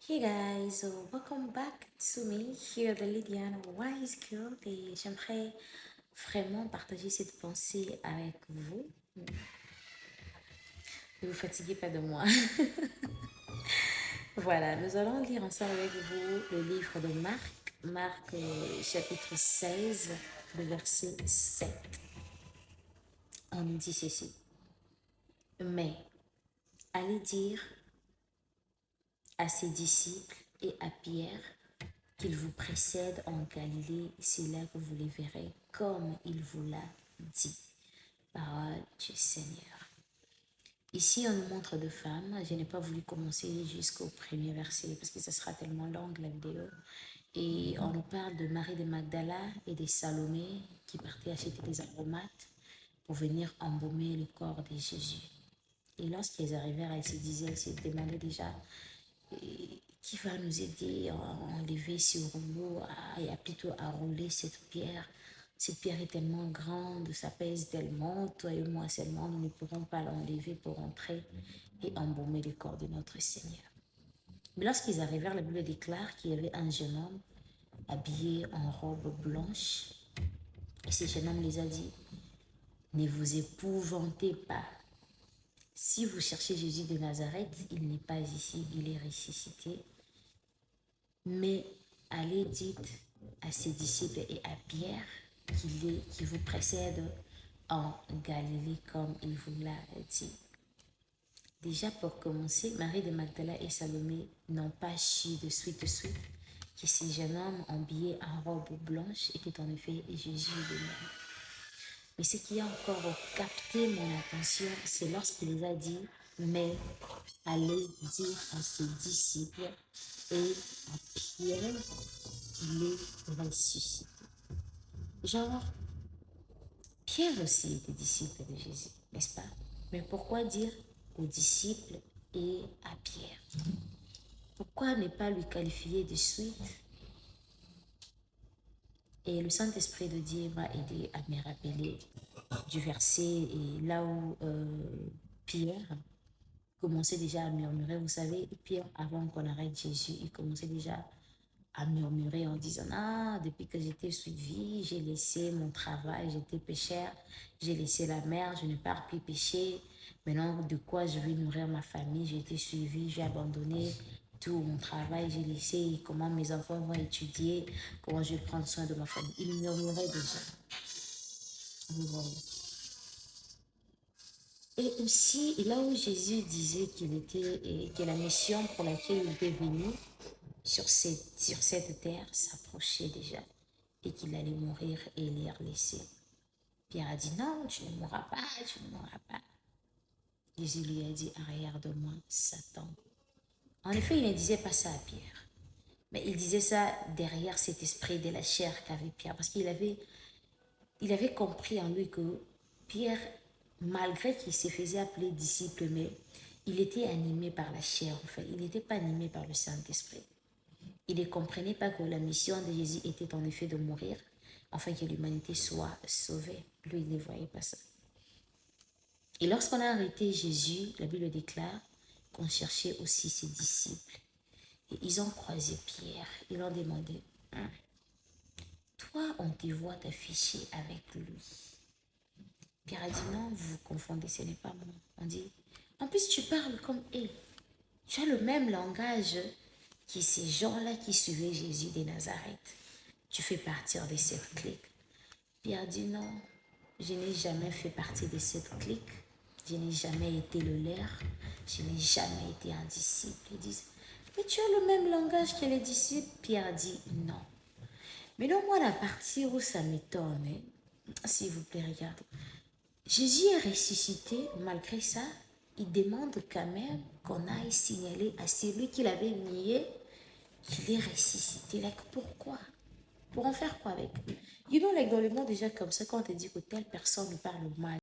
Hey guys, so welcome back to me here, the Lydiane Wise Girl, et j'aimerais vraiment partager cette pensée avec vous. Ne vous fatiguez pas de moi. Voilà, nous allons lire ensemble avec vous le livre de Marc, Marc chapitre 16, le verset 7. On nous dit ceci. Mais allez dire à ses disciples et à Pierre qu'il vous précède en Galilée, c'est là que vous les verrez, comme il vous l'a dit. Parole du Seigneur. Ici, on nous montre deux femmes. Je n'ai pas voulu commencer jusqu'au premier verset parce que ce sera tellement long la vidéo. Et on nous parle de Marie de Magdala et de Salomé qui partaient acheter des aromates pour venir embaumer le corps de Jésus. Et lorsqu'elles arrivèrent, elles se demandaient déjà qui va nous aider à enlever ce rouleau et plutôt à rouler cette pierre. Cette pierre est tellement grande, ça pèse tellement, toi et moi seulement, nous ne pourrons pas l'enlever pour entrer et embaumer le corps de notre Seigneur. Mais lorsqu'ils arrivèrent, la Bible déclare qu'il y avait un jeune homme habillé en robe blanche. Et ce jeune homme les a dit, ne vous épouvantez pas. Si vous cherchez Jésus de Nazareth, il n'est pas ici, il est ressuscité. Mais allez dites à ses disciples et à Pierre qui vous précède en Galilée comme il vous l'a dit. Déjà pour commencer, Marie de Magdala et Salomé n'ont pas su de suite que ces jeunes hommes habillés en robe blanche étaient en effet Jésus lui-même. Mais ce qui a encore capté mon attention, c'est lorsqu'il les a dit, mais allez dire à ses disciples et à Pierre qu'il est ressuscité. Genre, Pierre aussi était disciple de Jésus, n'est-ce pas? Mais pourquoi dire aux disciples et à Pierre? Pourquoi ne pas lui qualifier de suite? Et le Saint-Esprit de Dieu m'a aidé à me rappeler du verset et là où Pierre commençait déjà à murmurer. Vous savez, Pierre, avant qu'on arrête Jésus, il commençait déjà à murmurer en disant, ah, depuis que j'étais suivi, j'ai laissé mon travail, j'étais pécheur, j'ai laissé la mer, je ne pars plus pécher. Maintenant, de quoi je vais nourrir ma famille? J'ai été suivi, j'ai abandonné tout mon travail, j'ai laissé comment mes enfants vont étudier, comment je vais prendre soin de ma famille. Il murmurait déjà. Vous voyez. Et aussi, là où Jésus disait qu'il était, et que la mission pour laquelle il était venu sur cette terre s'approchait déjà et qu'il allait mourir et les laisser. Pierre a dit non, tu ne mourras pas, tu ne mourras pas. Jésus lui a dit, arrière de moi, Satan. En effet, il ne disait pas ça à Pierre, mais il disait ça derrière cet esprit de la chair qu'avait Pierre, parce il avait compris en lui que Pierre, malgré qu'il se faisait appeler disciple, mais il était animé par la chair, en fait. Il n'était pas animé par le Saint-Esprit. Il ne comprenait pas que la mission de Jésus était en effet de mourir, afin que l'humanité soit sauvée. Lui, il ne voyait pas ça. Et lorsqu'on a arrêté Jésus, la Bible déclare qu'on cherchait aussi ses disciples. Et ils ont croisé Pierre. Ils l'ont demandé, toi, on te voit t'afficher avec lui. Pierre a dit, non, vous vous confondez, ce n'est pas moi. On dit, en plus, tu parles comme eux. Tu as le même langage que ces gens-là qui suivaient Jésus de Nazareth. Tu fais partie de cette clique. Pierre dit, non, je n'ai jamais fait partie de cette clique. Je n'ai jamais été le leur. Je n'ai jamais été un disciple. Ils disent, mais tu as le même langage que les disciples. Pierre dit, non. Mais non, moi, la partie où ça m'étonne, s'il vous plaît, regardez. Jésus est ressuscité, malgré ça, il demande quand même qu'on aille signaler à celui qui l'avait nié qu'il est ressuscité. Like, pourquoi? Pour en faire quoi avec lui? You know, like, dans le monde déjà comme ça, quand on te dit que telle personne nous parle mal,